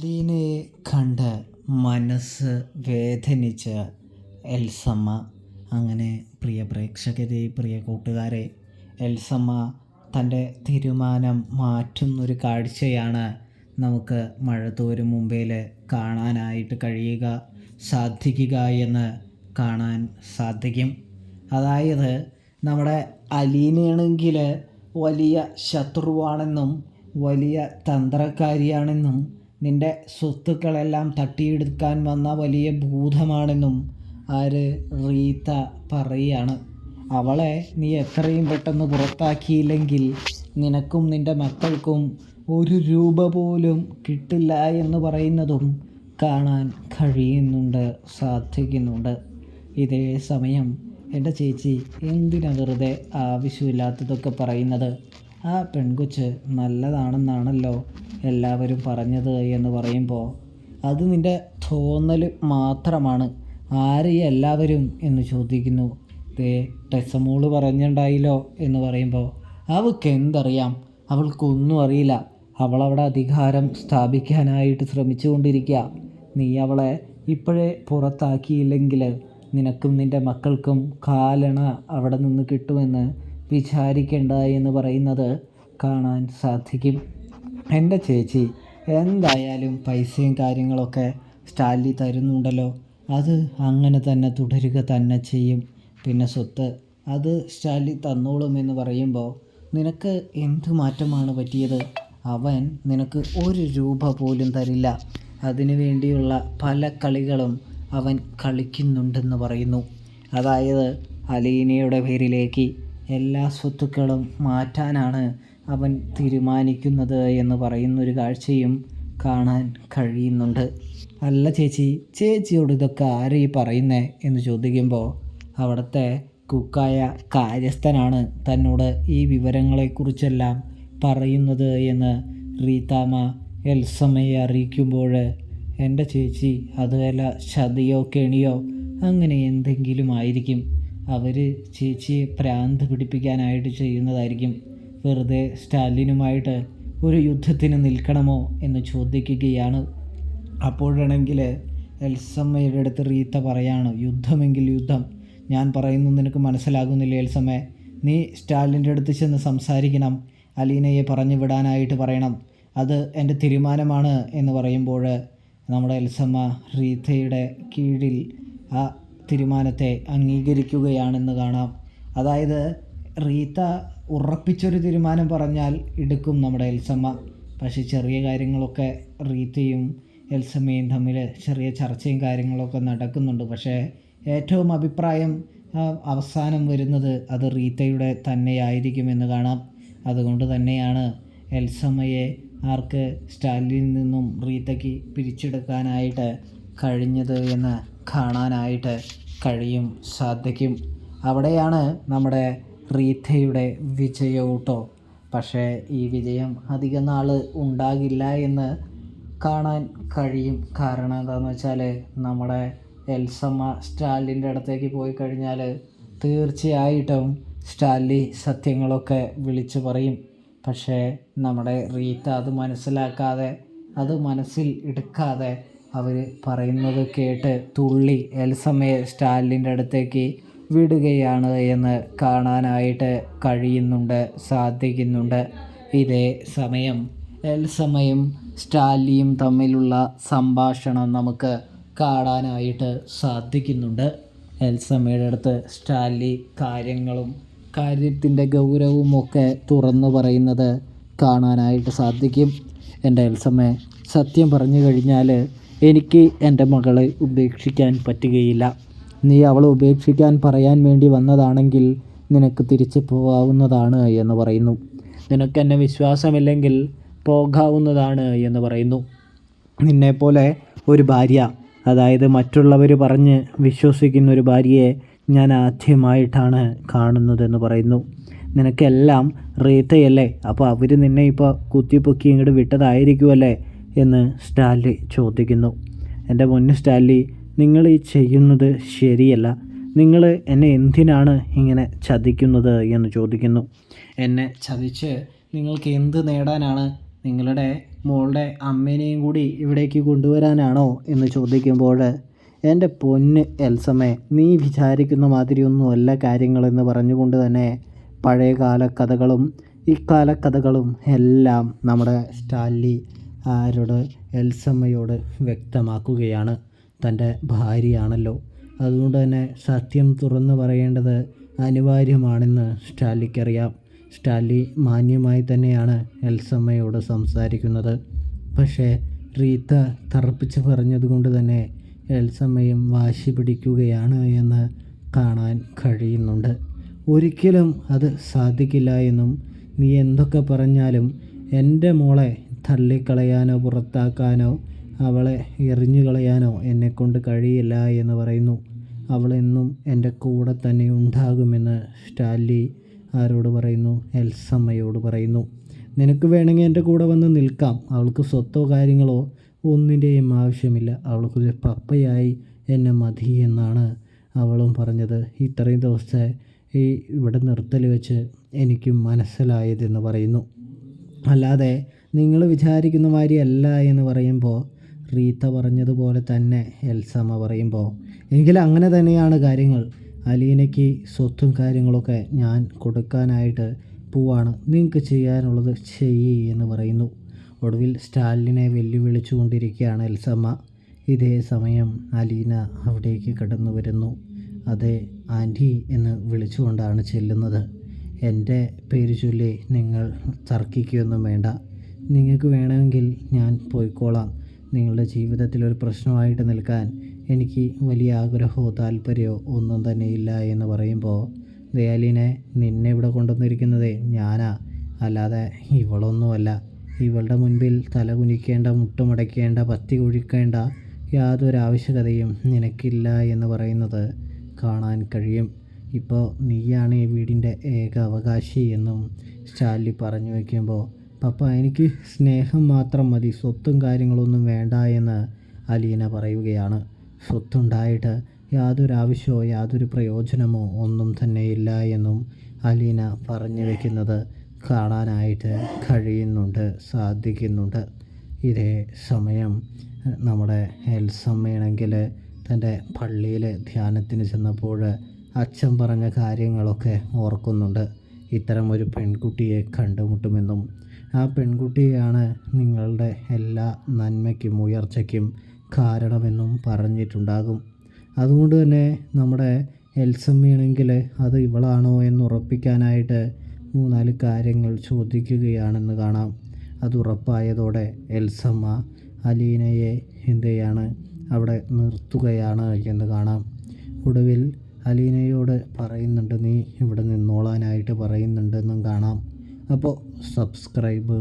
ലീനയെ കണ്ട് മനസ്സ് വേദനിച്ച എൽസമ്മ. അങ്ങനെ പ്രിയ പ്രേക്ഷകരെ, പ്രിയ കൂട്ടുകാരെ, എൽസമ്മ തൻ്റെ തീരുമാനം മാറ്റുന്നൊരു കാഴ്ചയാണ് നമുക്ക് മഴത്തോരും മുമ്പേൽ കാണാനായിട്ട് സാധിക്കുക എന്ന് കാണാൻ സാധിക്കും. അതായത് നമ്മുടെ അലീനയാണെങ്കിൽ വലിയ ശത്രുവാണെന്നും വലിയ തന്ത്രക്കാരിയാണെന്നും നിൻ്റെ സ്വത്തുക്കളെല്ലാം തട്ടിയെടുക്കാൻ വന്ന വലിയ ഭൂതമാണെന്നും റീത്ത പറയുകയാണ്. അവളെ നീ എത്രയും പെട്ടെന്ന് പുറത്താക്കിയില്ലെങ്കിൽ നിനക്കും നിൻ്റെ മക്കൾക്കും ഒരു രൂപ പോലും കിട്ടില്ല എന്ന് പറയുന്നതും കാണാൻ സാധിക്കുന്നുണ്ട്. ഇതേ സമയം എൻ്റെ ചേച്ചി എന്തിനാ വെറുതെ ആവശ്യമില്ലാത്തതൊക്കെ പറയുന്നത്? ആ പെൺകൊച്ച് നല്ലതാണെന്നാണല്ലോ എല്ലാവരും പറഞ്ഞത് എന്ന് പറയുമ്പോൾ അത് നിൻ്റെ തോന്നൽ മാത്രമാണ്. എല്ലാവരും എന്ന് ചോദിക്കുന്നു. ടെസമോള് പറഞ്ഞിട്ടുണ്ടായില്ലോ എന്ന് പറയുമ്പോൾ അവൾക്ക് എന്തറിയാം? അവൾക്കൊന്നും അറിയില്ല. അവളവിടെ അധികാരം സ്ഥാപിക്കാനായിട്ട് ശ്രമിച്ചുകൊണ്ടിരിക്കുക. നീ അവളെ ഇപ്പോഴേ പുറത്താക്കിയില്ലെങ്കിൽ നിനക്കും നിൻ്റെ മക്കൾക്കും കാലണ അവിടെ നിന്ന് കിട്ടുമെന്ന് വിചാരിക്കേണ്ട എന്ന് പറയുന്നത് കാണാൻ സാധിക്കും. എൻ്റെ ചേച്ചി എന്തായാലും പൈസയും കാര്യങ്ങളൊക്കെ സ്റ്റാൻലി തരുന്നുണ്ടല്ലോ, അത് അങ്ങനെ തന്നെ തുടരുക തന്നെ ചെയ്യും. പിന്നെ സ്വത്ത് അത് സ്റ്റാൻലി തന്നോളും എന്ന് പറയുമ്പോൾ നിനക്ക് എന്ത് മാറ്റമാണ് പറ്റിയത്? അവൻ നിനക്ക് ഒരു രൂപ പോലും തരില്ല. അതിനു വേണ്ടിയുള്ള പല കളികളും അവൻ കളിക്കുന്നുണ്ടെന്ന് പറയുന്നു. അതായത് അലീനയുടെ പേരിലേക്ക് എല്ലാ സ്വത്തുക്കളും മാറ്റാനാണ് അവൻ തീരുമാനിക്കുന്നത് എന്ന് പറയുന്നൊരു കാഴ്ചയും കാണാൻ കഴിയുന്നുണ്ട്. അല്ല ചേച്ചിയോട് ഇതൊക്കെ ആരീ പറയുന്നേ എന്ന് ചോദിക്കുമ്പോൾ അവിടുത്തെ കുക്കായ കാര്യസ്ഥനാണ് തന്നോട് ഈ വിവരങ്ങളെക്കുറിച്ചെല്ലാം പറയുന്നത് എന്ന് റീത്താമ്മ എൽസമ്മയെ അറിയിക്കുമ്പോൾ എൻ്റെ ചേച്ചി അത് വല്ല ചതിയോ കെണിയോ അങ്ങനെ എന്തെങ്കിലും ആയിരിക്കും. അവർ ചേച്ചിയെ ഭ്രാന്ത് പിടിപ്പിക്കാനായിട്ട് ചെയ്യുന്നതായിരിക്കും. വെറുതെ സ്റ്റാലിനുമായിട്ട് ഒരു യുദ്ധത്തിന് നിൽക്കണമോ എന്ന് ചോദിക്കുകയാണ്. അപ്പോഴാണെങ്കിൽ എൽസമ്മയുടെ അടുത്ത് റീത്ത പറയാണ്, യുദ്ധമെങ്കിൽ യുദ്ധം. ഞാൻ പറയുന്നു നിനക്ക് മനസ്സിലാകുന്നില്ല എൽസമ്മ? നീ സ്റ്റാലിൻ്റെ അടുത്ത് ചെന്ന് സംസാരിക്കണം, അലീനയെ പറഞ്ഞു വിടാനായിട്ട് പറയണം. അത് എൻ്റെ തീരുമാനമാണ് എന്ന് പറയുമ്പോൾ നമ്മുടെ എൽസമ്മ റീത്തയുടെ കീഴിൽ ആ തീരുമാനത്തെ അംഗീകരിക്കുകയാണെന്ന് കാണാം. അതായത് റീത്ത ഉറപ്പിച്ചൊരു തീരുമാനം പറഞ്ഞാൽ എടുക്കും നമ്മുടെ എൽസമ്മ. പക്ഷേ ചെറിയ കാര്യങ്ങളൊക്കെ റീത്തയും എൽസമ്മയും തമ്മിൽ ചെറിയ ചർച്ചയും കാര്യങ്ങളൊക്കെ നടക്കുന്നുണ്ട്. പക്ഷേ ഏറ്റവും അഭിപ്രായം അവസാനം വരുന്നത് അത് റീത്തയുടെ തന്നെയായിരിക്കുമെന്ന് കാണാം. അതുകൊണ്ട് തന്നെയാണ് എൽസമ്മയെ സ്റ്റാലിനിൽ നിന്നും റീത്തയ്ക്ക് പിരിച്ചെടുക്കാനായിട്ട് കഴിഞ്ഞത് എന്ന് കാണാനായിട്ട് സാധിക്കും. അവിടെയാണ് നമ്മുടെ റീത്തയുടെ വിജയവും. പക്ഷേ ഈ വിജയം അധിക നാൾ ഉണ്ടാകില്ല എന്ന് കാണാൻ കഴിയും. കാരണം എന്താണെന്ന് വെച്ചാൽ നമ്മുടെ എൽസമ്മ സ്റ്റാലിൻ്റെ അടുത്തേക്ക് പോയി കഴിഞ്ഞാൽ തീർച്ചയായിട്ടും സ്റ്റാലി സത്യങ്ങളൊക്കെ വിളിച്ചു പറയും. പക്ഷേ നമ്മുടെ റീത്ത അത് മനസ്സിലാക്കാതെ, അത് മനസ്സിൽ എടുക്കാതെ അവർ പറയുന്നത് കേട്ട് തുള്ളി എൽസമ്മയെ സ്റ്റാലിൻ്റെ അടുത്തേക്ക് വിടുകയാണ് എന്ന് കാണാനായിട്ട് സാധിക്കുന്നുണ്ട്. ഇതേ സമയം എൽസമ്മയും സ്റ്റാലിയും തമ്മിലുള്ള സംഭാഷണം നമുക്ക് കാണാനായിട്ട് സാധിക്കുന്നുണ്ട്. എൽസമ്മയുടെ അടുത്ത് സ്റ്റാലി കാര്യത്തിൻ്റെ ഗൗരവവും ഒക്കെ തുറന്നു പറയുന്നത് കാണാനായിട്ട് സാധിക്കും. എൻ്റെ എൽസമ്മ, സത്യം പറഞ്ഞു കഴിഞ്ഞാൽ എനിക്ക് എൻ്റെ മകളെ ഉപേക്ഷിക്കാൻ പറ്റുകയില്ല. നീ അവളെ ഉപേക്ഷിക്കാൻ പറയാൻ വേണ്ടി വന്നതാണെങ്കിൽ നിനക്ക് തിരിച്ചു പോകാവുന്നതാണ് എന്ന് പറയുന്നു. നിനക്കെന്നെ വിശ്വാസമില്ലെങ്കിൽ പോകാവുന്നതാണ് എന്ന് പറയുന്നു. നിന്നെപ്പോലെ ഒരു ഭാര്യ, അതായത് മറ്റുള്ളവർ പറഞ്ഞ് വിശ്വസിക്കുന്ന ഒരു ഭാര്യയെ ഞാൻ ആദ്യമായിട്ടാണ് കാണുന്നതെന്ന് പറയുന്നു. നിനക്കെല്ലാം റീത്തയല്ലേ, അപ്പോൾ അവർ നിന്നെ ഇപ്പോൾ കുത്തിപ്പൊക്കി ഇങ്ങോട്ട് വിട്ടതായിരിക്കുമല്ലേ എന്ന് സ്റ്റാൻലി ചോദിക്കുന്നു. എൻ്റെ മുന്നിൽ സ്റ്റാൻലി, നിങ്ങൾ ഈ ചെയ്യുന്നത് ശരിയല്ല. നിങ്ങൾ എന്നെ എന്തിനാണ് ഇങ്ങനെ ചതിക്കുന്നത് എന്ന് ചോദിക്കുന്നു. എന്നെ ചതിച്ച് നിങ്ങൾക്ക് എന്ത് നേടാനാണ്? നിങ്ങളുടെ മോളുടെ അമ്മേനെയും കൂടി ഇവിടേക്ക് കൊണ്ടുവരാനാണോ എന്ന് ചോദിക്കുമ്പോൾ, എൻ്റെ പൊന്ന് എൽസമ്മേ, നീ വിചാരിക്കുന്ന മാതിരിയൊന്നുമല്ല കാര്യങ്ങളെന്ന് പറഞ്ഞുകൊണ്ട് തന്നെ പഴയകാല കഥകളും ഇക്കാല കഥകളും എല്ലാം നമ്മുടെ സ്റ്റാൻലി ആരോട് എൽസമ്മയോട് വ്യക്തമാക്കുകയാണ്. തൻ്റെ ഭാര്യയാണല്ലോ, അതുകൊണ്ട് തന്നെ സത്യം തുറന്നു പറയേണ്ടത് അനിവാര്യമാണെന്ന് സ്റ്റാൻലിക്കറിയാം. സ്റ്റാൻലി മാന്യമായി തന്നെയാണ് എൽസമ്മയോട് സംസാരിക്കുന്നത്. പക്ഷേ റീത്ത തറപ്പിച്ച് പറഞ്ഞതുകൊണ്ട് തന്നെ എൽസമ്മയും വാശി പിടിക്കുകയാണ് എന്ന് കാണാൻ കഴിയുന്നുണ്ട്. ഒരിക്കലും അത് സാധിക്കില്ല എന്നും, നീ എന്തൊക്കെ പറഞ്ഞാലും എൻ്റെ മോളെ തള്ളിക്കളയാനോ പുറത്താക്കാനോ അവളെ എറിഞ്ഞു കളയാനോ എന്നെക്കൊണ്ട് കഴിയില്ല എന്ന് പറയുന്നു. അവളെന്നും എൻ്റെ കൂടെ തന്നെ ഉണ്ടാകുമെന്ന് സ്റ്റാൻലി ആരോട് പറയുന്നു? എൽസമ്മയോട് പറയുന്നു. നിനക്ക് വേണമെങ്കിൽ എൻ്റെ കൂടെ വന്ന് നിൽക്കാം, അവൾക്ക് സ്വത്തോ കാര്യങ്ങളോ ഒന്നിൻ്റെയും ആവശ്യമില്ല, അവൾക്കൊരു പപ്പയായി എന്നെ മതി എന്നാണ് അവളും പറഞ്ഞത്. ഇത്രയും ദിവസത്തെ ഇവിടെ നിർത്തൽ വെച്ച് എനിക്ക് മനസ്സിലായതെന്ന് പറയുന്നു. അല്ലാതെ നിങ്ങൾ വിചാരിക്കുന്ന മാതിരിയല്ല എന്ന് പറയുമ്പോൾ, റീത്ത പറഞ്ഞതുപോലെ തന്നെ എൽസമ്മ പറയുമ്പോൾ, എങ്കിൽ അങ്ങനെ തന്നെയാണ് കാര്യങ്ങൾ. അലീനയ്ക്ക് സ്വത്തും കാര്യങ്ങളൊക്കെ ഞാൻ കൊടുക്കാനായിട്ട് പോവാണ്, നിങ്ങൾക്ക് ചെയ്യാനുള്ളത് ചെയ്യ് എന്ന് പറയുന്നു. ഒടുവിൽ സ്റ്റാലിനെ വെല്ലുവിളിച്ചു കൊണ്ടിരിക്കുകയാണ് എൽസമ്മ. ഇതേ സമയം അലീന അവിടേക്ക് കടന്നു വരുന്നു. അതെ ആൻറ്റി എന്ന് വിളിച്ചുകൊണ്ടാണ് ചെല്ലുന്നത്. എൻ്റെ പേര് ചൊല്ലി നിങ്ങൾ തർക്കിക്കുകയൊന്നും വേണ്ട, നിങ്ങൾക്ക് വേണമെങ്കിൽ ഞാൻ പോയിക്കോളാം. നിങ്ങളുടെ ജീവിതത്തിലൊരു പ്രശ്നമായിട്ട് നിൽക്കാൻ എനിക്ക് വലിയ ആഗ്രഹമോ താല്പര്യമോ ഒന്നും തന്നെയില്ല എന്ന് പറയുമ്പോൾ, ദയാലിനെ നിന്നെ ഇവിടെ കൊണ്ടുവന്നിരിക്കുന്നത് ഞാനാ, അല്ലാതെ ഇവളൊന്നുമല്ല. ഇവളുടെ മുൻപിൽ തല കുനിക്കേണ്ട, മുട്ടുമടക്കേണ്ട, പത്തി കുഴിക്കേണ്ട യാതൊരു ആവശ്യകതയും നിനക്കില്ല എന്ന് പറയുന്നത് കാണാൻ കഴിയും. ഇപ്പോൾ നീയാണ് ഈ വീടിൻ്റെ ഏക അവകാശി എന്നും സ്റ്റാൻലി പറഞ്ഞു വയ്ക്കുമ്പോൾ, പപ്പ എനിക്ക് സ്നേഹം മാത്രം മതി, സ്വത്തും കാര്യങ്ങളൊന്നും വേണ്ട എന്ന് അലീന പറയുകയാണ്. സ്വത്തുണ്ടായിട്ട് യാതൊരു ആവശ്യമോ യാതൊരു പ്രയോജനമോ ഒന്നും തന്നെയില്ല എന്നും അലീന പറഞ്ഞു വയ്ക്കുന്നത് കാണാനായിട്ട് കഴിയുന്നുണ്ട്, സാധിക്കുന്നുണ്ട്. ഇതേ സമയം നമ്മുടെ എൽസമ്മയാണെങ്കിൽ തൻ്റെ പള്ളിയിൽ ധ്യാനത്തിന് ചെന്നപ്പോൾ അച്ഛൻ പറഞ്ഞ കാര്യങ്ങളൊക്കെ ഓർക്കുന്നുണ്ട്. ഇത്തരം ഒരു പെൺകുട്ടിയെ കണ്ടുമുട്ടുമെന്നും ആ പെൺകുട്ടിയാണ് നിങ്ങളുടെ എല്ലാ നന്മയ്ക്കും ഉയർച്ചയ്ക്കും കാരണമെന്നും പറഞ്ഞിട്ടുണ്ടാകും. അതുകൊണ്ട് തന്നെ നമ്മുടെ എൽസമ്മയാണെങ്കിൽ അത് ഇവളാണോ എന്ന് ഉറപ്പിക്കാനായിട്ട് 3-4 കാര്യങ്ങൾ ചോദിക്കുകയാണെന്ന് കാണാം. അത് ഉറപ്പായതോടെ എൽസമ്മ അലീനയെ എന്തെയാണ് അവിടെ നിർത്തുകയാണ് എന്ന് കാണാം. ഒടുവിൽ അലീനയോട് പറയുന്നുണ്ട്, നീ ഇവിടെ നിന്നോളാനായിട്ട് പറയുന്നുണ്ടെന്നും കാണാം. അപ്പോൾ സബ്സ്ക്രൈബ്